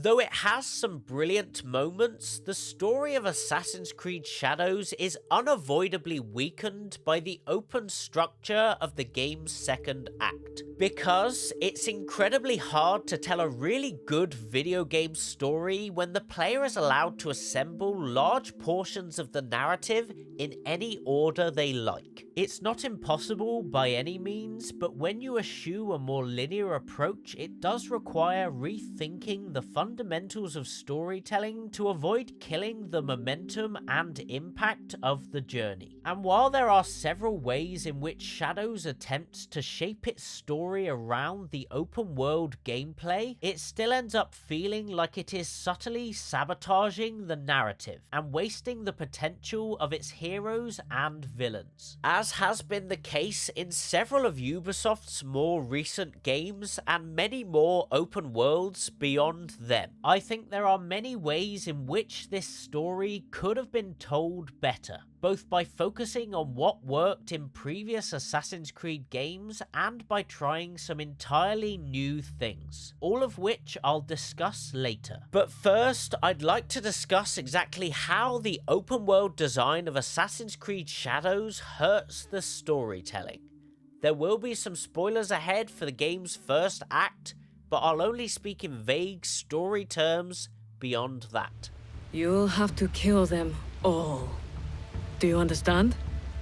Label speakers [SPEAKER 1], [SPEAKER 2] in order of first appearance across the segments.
[SPEAKER 1] Though it has some brilliant moments, the story of Assassin's Creed Shadows is unavoidably weakened by the open structure of the game's second act. Because it's incredibly hard to tell a really good video game story when the player is allowed to assemble large portions of the narrative in any order they like. It's not impossible by any means, but when you eschew a more linear approach, it does require rethinking the fundamentals of storytelling to avoid killing the momentum and impact of the journey. And while there are several ways in which Shadows attempts to shape its story around the open world gameplay, it still ends up feeling like it is subtly sabotaging the narrative and wasting the potential of its heroes and villains, as has been the case in several of Ubisoft's more recent games and many more open worlds beyond them. I think there are many ways in which this story could have been told better, both by focusing on what worked in previous Assassin's Creed games and by trying some entirely new things, all of which I'll discuss later. But first, I'd like to discuss exactly how the open world design of Assassin's Creed Shadows hurts the storytelling. There will be some spoilers ahead for the game's first act, but I'll only speak in vague story terms beyond that.
[SPEAKER 2] You'll have to kill them all. Do you understand?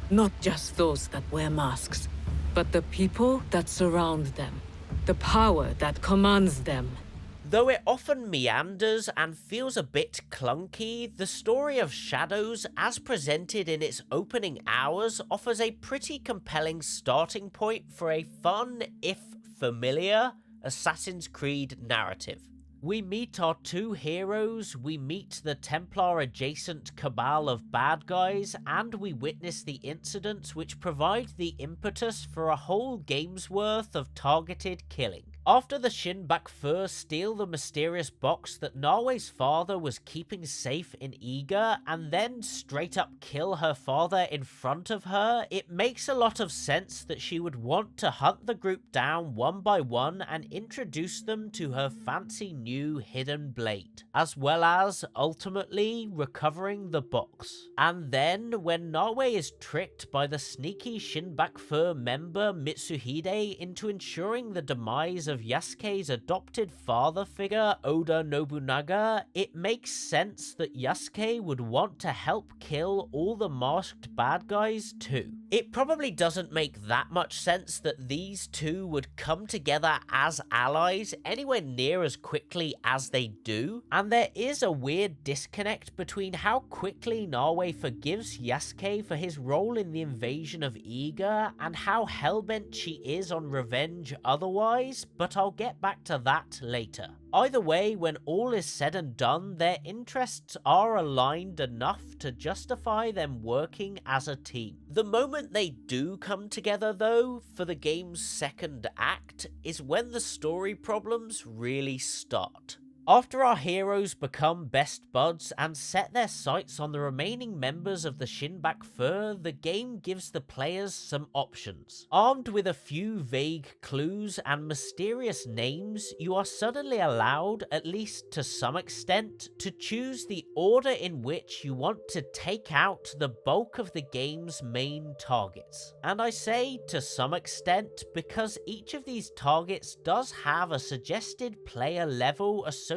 [SPEAKER 2] Not just those that wear masks, but the people that surround them. The power that commands them.
[SPEAKER 1] Though it often meanders and feels a bit clunky, the story of Shadows, as presented in its opening hours, offers a pretty compelling starting point for a fun, if familiar, Assassin's Creed narrative. We meet our two heroes, we meet the Templar-adjacent cabal of bad guys, and we witness the incidents which provide the impetus for a whole game's worth of targeted killing. After the Shin Bakfur steal the mysterious box that Nawe's father was keeping safe in Iga, and then straight up kill her father in front of her, it makes a lot of sense that she would want to hunt the group down one by one and introduce them to her fancy new hidden blade, as well as, ultimately, recovering the box. And then, when Nawe is tricked by the sneaky Shin Bakfur member Mitsuhide into ensuring the demise of Yasuke's adopted father figure, Oda Nobunaga, it makes sense that Yasuke would want to help kill all the masked bad guys too. It probably doesn't make that much sense that these two would come together as allies anywhere near as quickly as they do, and there is a weird disconnect between how quickly Nawe forgives Yasuke for his role in the invasion of Iga and how hellbent she is on revenge otherwise, but I'll get back to that later. Either way, when all is said and done, their interests are aligned enough to justify them working as a team. The moment they do come together, though, for the game's second act, is when the story problems really start. After our heroes become best buds and set their sights on the remaining members of the Shin Bakfur, the game gives the players some options. Armed with a few vague clues and mysterious names, you are suddenly allowed, at least to some extent, to choose the order in which you want to take out the bulk of the game's main targets. And I say to some extent because each of these targets does have a suggested player level associated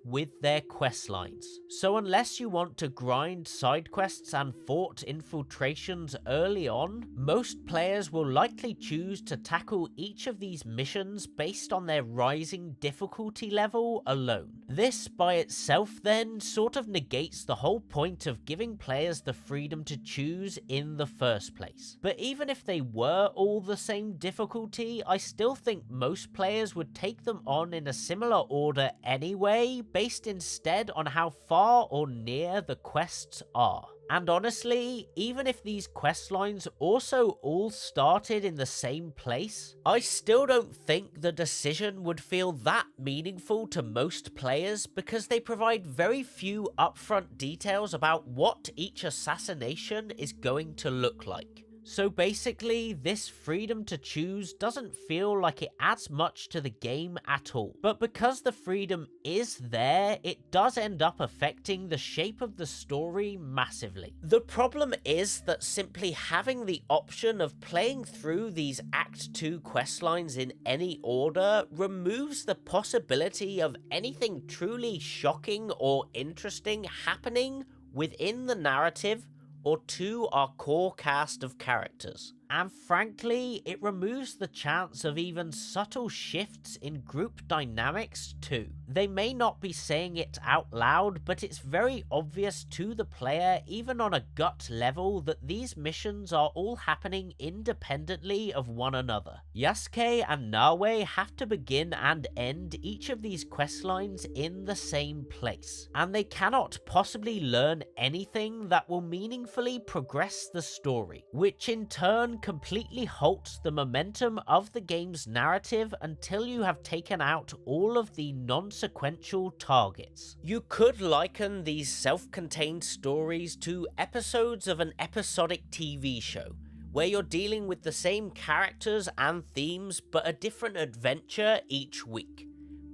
[SPEAKER 1] with their questlines. So unless you want to grind side quests and fort infiltrations early on, most players will likely choose to tackle each of these missions based on their rising difficulty level alone. This by itself then sort of negates the whole point of giving players the freedom to choose in the first place. But even if they were all the same difficulty, I still think most players would take them on in a similar order anyway, based instead on how far or near the quests are. And honestly, even if these questlines also all started in the same place, I still don't think the decision would feel that meaningful to most players because they provide very few upfront details about what each assassination is going to look like. So basically, this freedom to choose doesn't feel like it adds much to the game at all. But because the freedom is there, it does end up affecting the shape of the story massively. The problem is that simply having the option of playing through these Act 2 questlines in any order removes the possibility of anything truly shocking or interesting happening within the narrative or to our core cast of characters. And frankly, it removes the chance of even subtle shifts in group dynamics too. They may not be saying it out loud, but it's very obvious to the player, even on a gut level, that these missions are all happening independently of one another. Yasuke and Nawe have to begin and end each of these questlines in the same place, and they cannot possibly learn anything that will meaningfully progress the story, which in turn completely halts the momentum of the game's narrative until you have taken out all of the non-sequential targets. You could liken these self-contained stories to episodes of an episodic TV show, where you're dealing with the same characters and themes but a different adventure each week.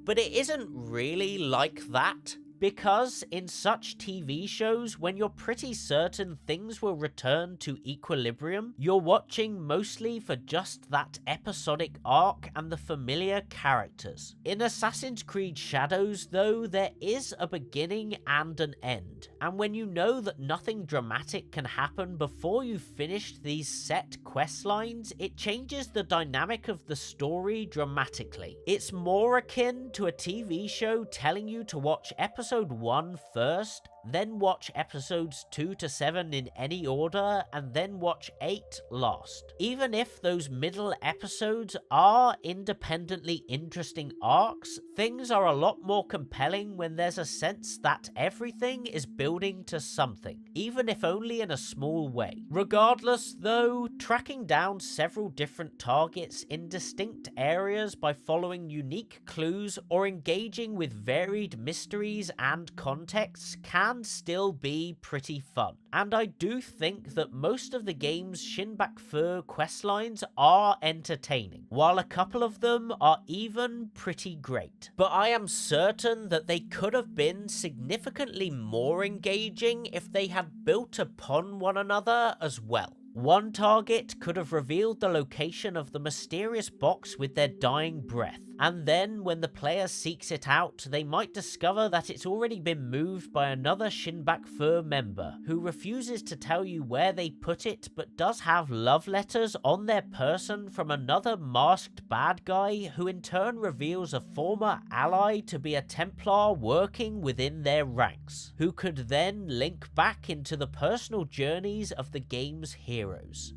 [SPEAKER 1] But it isn't really like that, because in such TV shows, when you're pretty certain things will return to equilibrium, you're watching mostly for just that episodic arc and the familiar characters. In Assassin's Creed Shadows, though, there is a beginning and an end, and when you know that nothing dramatic can happen before you've finished these set quest lines, it changes the dynamic of the story dramatically. It's more akin to a TV show telling you to watch episode 1 first, then watch episodes 2 to 7 in any order, and then watch 8 last. Even if those middle episodes are independently interesting arcs, things are a lot more compelling when there's a sense that everything is building to something, even if only in a small way. Regardless though, tracking down several different targets in distinct areas by following unique clues or engaging with varied mysteries and contexts can still be pretty fun. And I do think that most of the game's Shinbak-fu questlines are entertaining, while a couple of them are even pretty great. But I am certain that they could have been significantly more engaging if they had built upon one another as well. One target could have revealed the location of the mysterious box with their dying breath, and then when the player seeks it out, they might discover that it's already been moved by another Shinbak-fu member, who refuses to tell you where they put it but does have love letters on their person from another masked bad guy, who in turn reveals a former ally to be a Templar working within their ranks, who could then link back into the personal journeys of the game's heroes.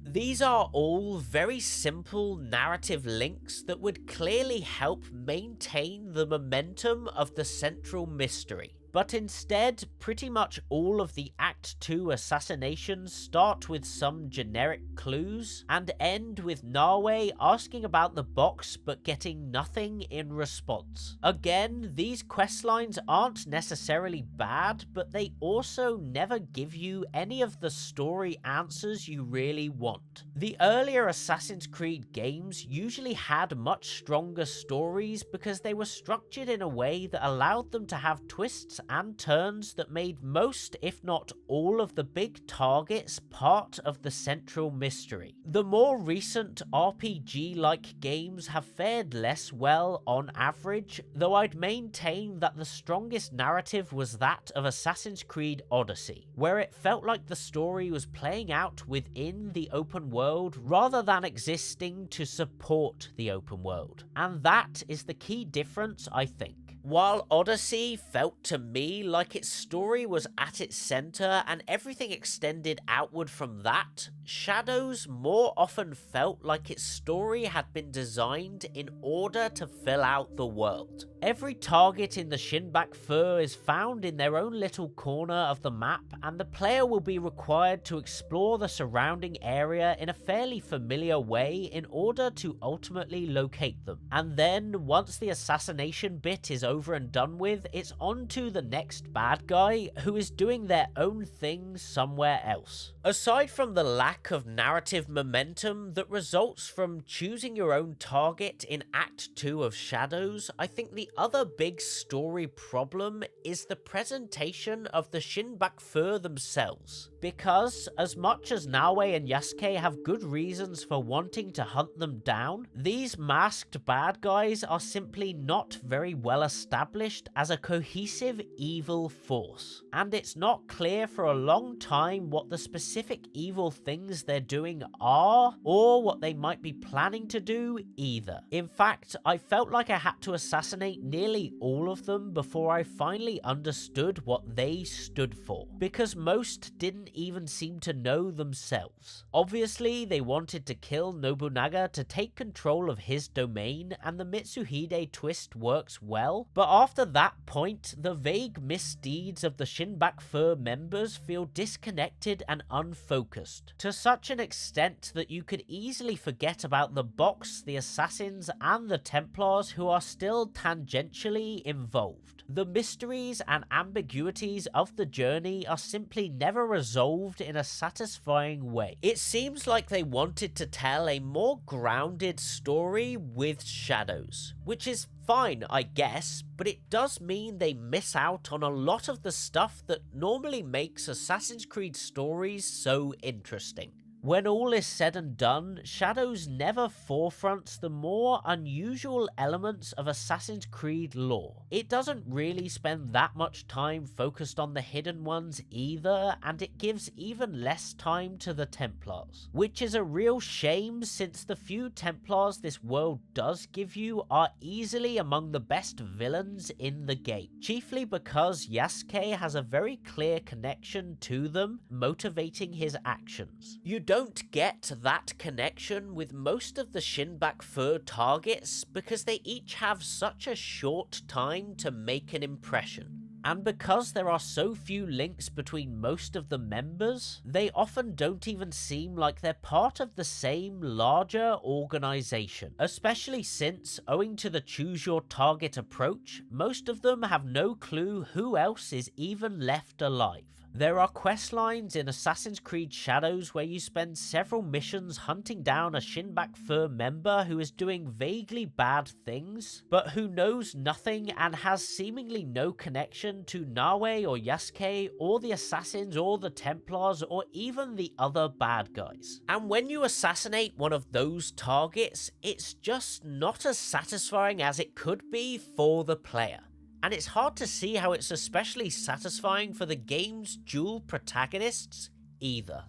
[SPEAKER 1] These are all very simple narrative links that would clearly help maintain the momentum of the central mystery. But instead, pretty much all of the Act 2 assassinations start with some generic clues, and end with Nawe asking about the box but getting nothing in response. Again, these questlines aren't necessarily bad, but they also never give you any of the story answers you really want. The earlier Assassin's Creed games usually had much stronger stories because they were structured in a way that allowed them to have twists and turns that made most, if not all, of the big targets part of the central mystery. The more recent RPG-like games have fared less well on average, though I'd maintain that the strongest narrative was that of Assassin's Creed Odyssey, where it felt like the story was playing out within the open world rather than existing to support the open world. And that is the key difference, I think. While Odyssey felt to me like its story was at its center and everything extended outward from that, Shadows more often felt like its story had been designed in order to fill out the world. Every target in the Shinbak Fur is found in their own little corner of the map, and the player will be required to explore the surrounding area in a fairly familiar way in order to ultimately locate them. And then, once the assassination bit is over and done with, it's on to the next bad guy, who is doing their own thing somewhere else. Aside from the lack of narrative momentum that results from choosing your own target in Act 2 of Shadows, I think the other big story problem is the presentation of the Shinbak Fur themselves. Because, as much as Naoe and Yasuke have good reasons for wanting to hunt them down, these masked bad guys are simply not very well established as a cohesive evil force. And it's not clear for a long time what the specific evil things they're doing are, or what they might be planning to do either. In fact, I felt like I had to assassinate nearly all of them before I finally understood what they stood for, because most didn't even seem to know themselves. Obviously, they wanted to kill Nobunaga to take control of his domain, and the Mitsuhide twist works well, but after that point, the vague misdeeds of the Shinbak Fur members feel disconnected and unfocused, to such an extent that you could easily forget about the box, the assassins, and the Templars who are still tangentially involved. The mysteries and ambiguities of the journey are simply never resolved in a satisfying way. It seems like they wanted to tell a more grounded story with Shadows, which is fine, I guess, but it does mean they miss out on a lot of the stuff that normally makes Assassin's Creed stories so interesting. When all is said and done, Shadows never forefronts the more unusual elements of Assassin's Creed lore. It doesn't really spend that much time focused on the hidden ones either, and it gives even less time to the Templars, which is a real shame since the few Templars this world does give you are easily among the best villains in the game, chiefly because Yasuke has a very clear connection to them, motivating his actions. You don't get that connection with most of the Shinbak Fur targets because they each have such a short time to make an impression. And because there are so few links between most of the members, they often don't even seem like they're part of the same larger organization. Especially since, owing to the choose your target approach, most of them have no clue who else is even left alive. There are questlines in Assassin's Creed Shadows where you spend several missions hunting down a Shinbak Fur member who is doing vaguely bad things, but who knows nothing and has seemingly no connection to Naoe or Yasuke or the assassins or the Templars or even the other bad guys. And when you assassinate one of those targets, it's just not as satisfying as it could be for the player. And it's hard to see how it's especially satisfying for the game's dual protagonists either.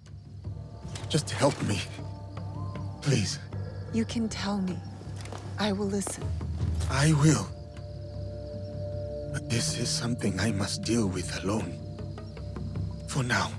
[SPEAKER 3] Just help me. Please.
[SPEAKER 4] You can tell me. I will listen.
[SPEAKER 3] I will. But this is something I must deal with alone. For now.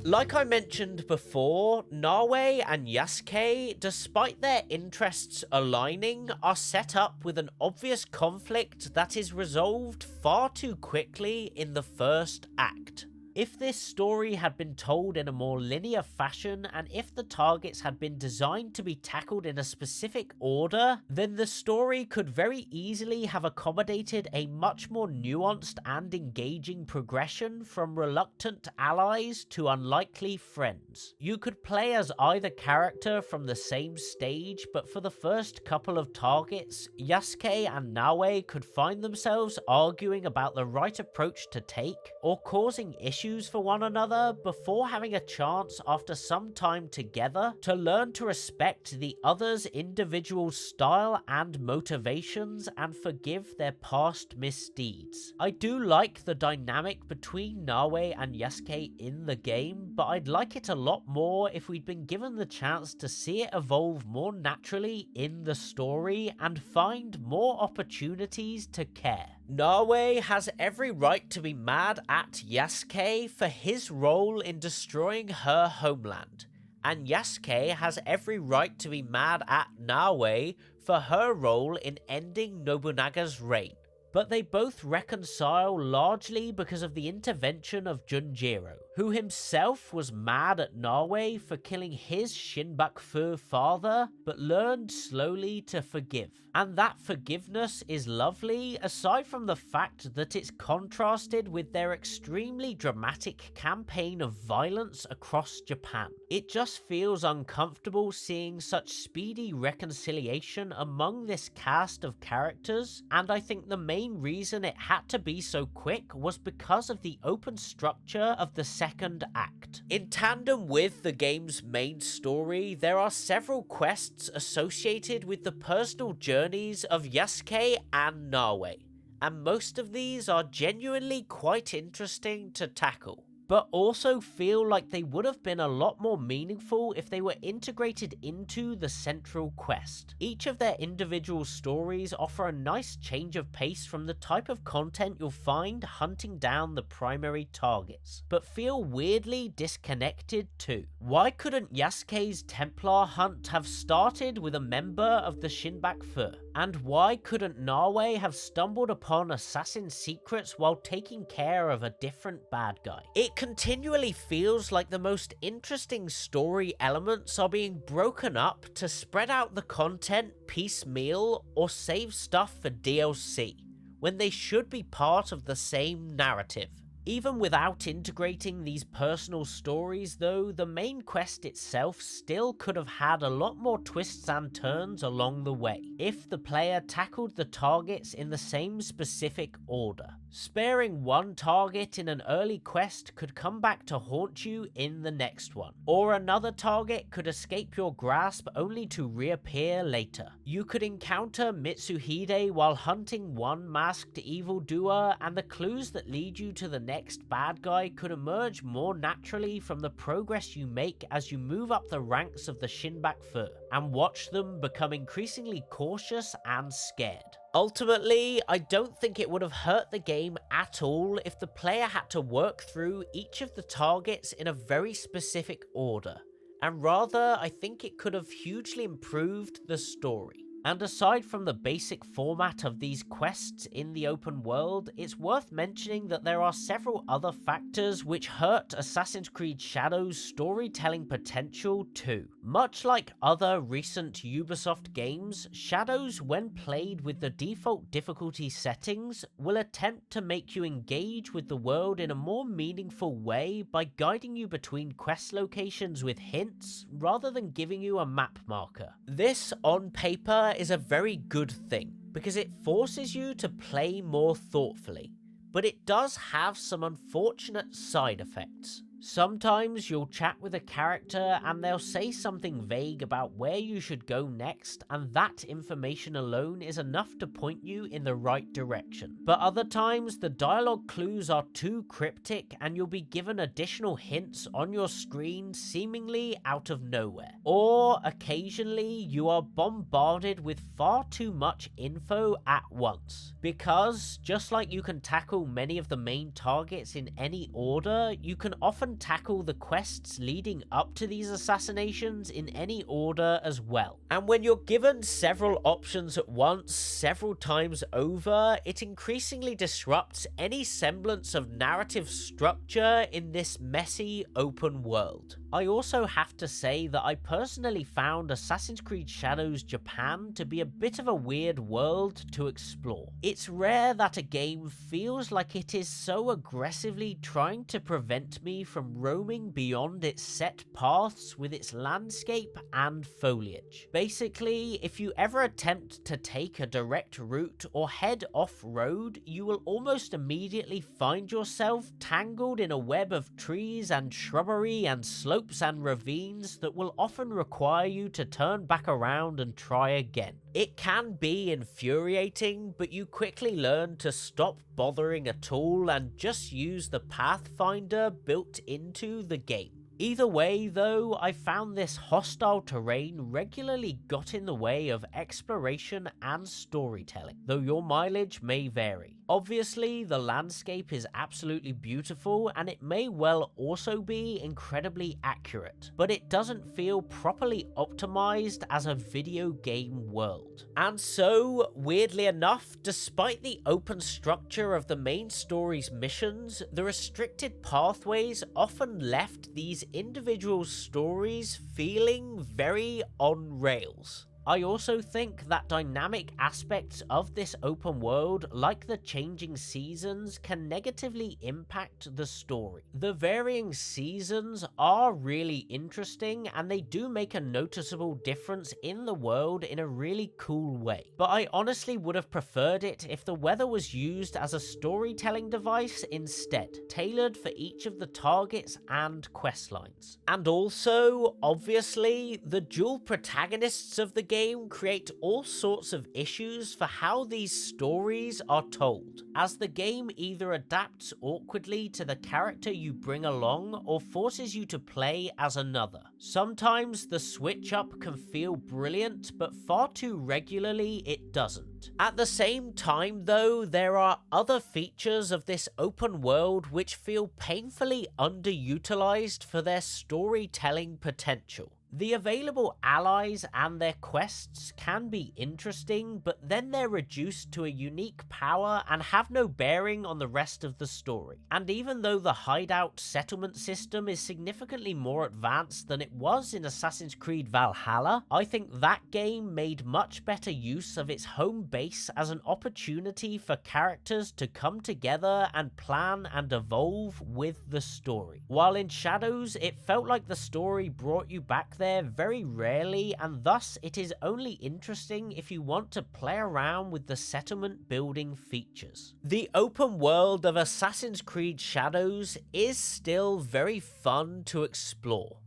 [SPEAKER 1] Like I mentioned before, Naoe and Yasuke, despite their interests aligning, are set up with an obvious conflict that is resolved far too quickly in the first act. If this story had been told in a more linear fashion, and if the targets had been designed to be tackled in a specific order, then the story could very easily have accommodated a much more nuanced and engaging progression from reluctant allies to unlikely friends. You could play as either character from the same stage, but for the first couple of targets, Yasuke and Naoe could find themselves arguing about the right approach to take, or causing issues for one another before having a chance after some time together to learn to respect the other's individual style and motivations and forgive their past misdeeds. I do like the dynamic between Naoe and Yasuke in the game, but I'd like it a lot more if we'd been given the chance to see it evolve more naturally in the story and find more opportunities to care. Naoe has every right to be mad at Yasuke for his role in destroying her homeland, and Yasuke has every right to be mad at Naoe for her role in ending Nobunaga's reign. but they both reconcile largely because of the intervention of Junjiro, who himself was mad at Nawe for killing his Shinbaku father, but learned slowly to forgive. And that forgiveness is lovely, aside from the fact that it's contrasted with their extremely dramatic campaign of violence across Japan. It just feels uncomfortable seeing such speedy reconciliation among this cast of characters, and I think the main reason it had to be so quick was because of the open structure of the second act. In tandem with the game's main story, there are several quests associated with the personal journeys of Yasuke and Nawe, and most of these are genuinely quite interesting to tackle, but also feel like they would have been a lot more meaningful if they were integrated into the central quest. Each of their individual stories offer a nice change of pace from the type of content you'll find hunting down the primary targets, but feel weirdly disconnected too. Why couldn't Yasuke's Templar hunt have started with a member of the Shinbaku? And why couldn't Nawe have stumbled upon assassin secrets while taking care of a different bad guy? It continually feels like the most interesting story elements are being broken up to spread out the content piecemeal or save stuff for DLC, when they should be part of the same narrative. Even without integrating these personal stories though, the main quest itself still could have had a lot more twists and turns along the way, if the player tackled the targets in the same specific order. Sparing one target in an early quest could come back to haunt you in the next one, or another target could escape your grasp only to reappear later. You could encounter Mitsuhide while hunting one masked evildoer, and the clues that lead you to the next bad guy could emerge more naturally from the progress you make as you move up the ranks of the Shinbaku, and watch them become increasingly cautious and scared. Ultimately, I don't think it would have hurt the game at all if the player had to work through each of the targets in a very specific order, and rather I think it could have hugely improved the story. And aside from the basic format of these quests in the open world, it's worth mentioning that there are several other factors which hurt Assassin's Creed Shadows' storytelling potential too. Much like other recent Ubisoft games, Shadows, when played with the default difficulty settings, will attempt to make you engage with the world in a more meaningful way by guiding you between quest locations with hints, rather than giving you a map marker. This, on paper, is a very good thing, because it forces you to play more thoughtfully, but it does have some unfortunate side effects. Sometimes you'll chat with a character and they'll say something vague about where you should go next, and that information alone is enough to point you in the right direction. But other times the dialogue clues are too cryptic and you'll be given additional hints on your screen seemingly out of nowhere. Or occasionally you are bombarded with far too much info at once. Because just like you can tackle many of the main targets in any order, you can often tackle the quests leading up to these assassinations in any order as well. And when you're given several options at once, several times over, it increasingly disrupts any semblance of narrative structure in this messy open world. I also have to say that I personally found Assassin's Creed Shadows Japan to be a bit of a weird world to explore. It's rare that a game feels like it is so aggressively trying to prevent me from roaming beyond its set paths with its landscape and foliage. Basically, if you ever attempt to take a direct route or head off-road, you will almost immediately find yourself tangled in a web of trees and shrubbery and slopes and ravines that will often require you to turn back around and try again. It can be infuriating, but you quickly learn to stop bothering at all and just use the pathfinder built into the game. Either way though, I found this hostile terrain regularly got in the way of exploration and storytelling, though your mileage may vary. Obviously, the landscape is absolutely beautiful and it may well also be incredibly accurate, but it doesn't feel properly optimized as a video game world. And so, weirdly enough, despite the open structure of the main story's missions, the restricted pathways often left these individual stories feeling very on rails. I also think that dynamic aspects of this open world, like the changing seasons, can negatively impact the story. The varying seasons are really interesting and they do make a noticeable difference in the world in a really cool way. But I honestly would have preferred it if the weather was used as a storytelling device instead, tailored for each of the targets and quest lines. And also, obviously, the dual protagonists of the game create all sorts of issues for how these stories are told, as the game either adapts awkwardly to the character you bring along or forces you to play as another. Sometimes the switch up can feel brilliant, but far too regularly it doesn't. At the same time though, there are other features of this open world which feel painfully underutilized for their storytelling potential. The available allies and their quests can be interesting, but then they're reduced to a unique power and have no bearing on the rest of the story. And even though the hideout settlement system is significantly more advanced than it was in Assassin's Creed Valhalla, I think that game made much better use of its home base as an opportunity for characters to come together and plan and evolve with the story. While in Shadows, it felt like the story brought you back there very rarely, and thus it is only interesting if you want to play around with the settlement building features. The open world of Assassin's Creed Shadows is still very fun to explore,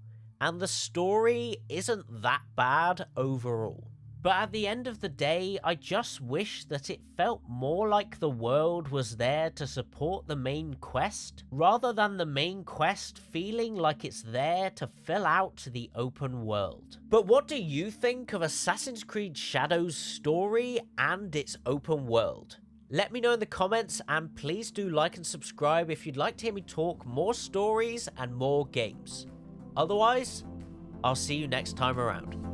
[SPEAKER 1] and the story isn't that bad overall. But at the end of the day, I just wish that it felt more like the world was there to support the main quest, rather than the main quest feeling like it's there to fill out the open world. But what do you think of Assassin's Creed Shadows' story and its open world? Let me know in the comments, and please do like and subscribe if you'd like to hear me talk more stories and more games. Otherwise, I'll see you next time around.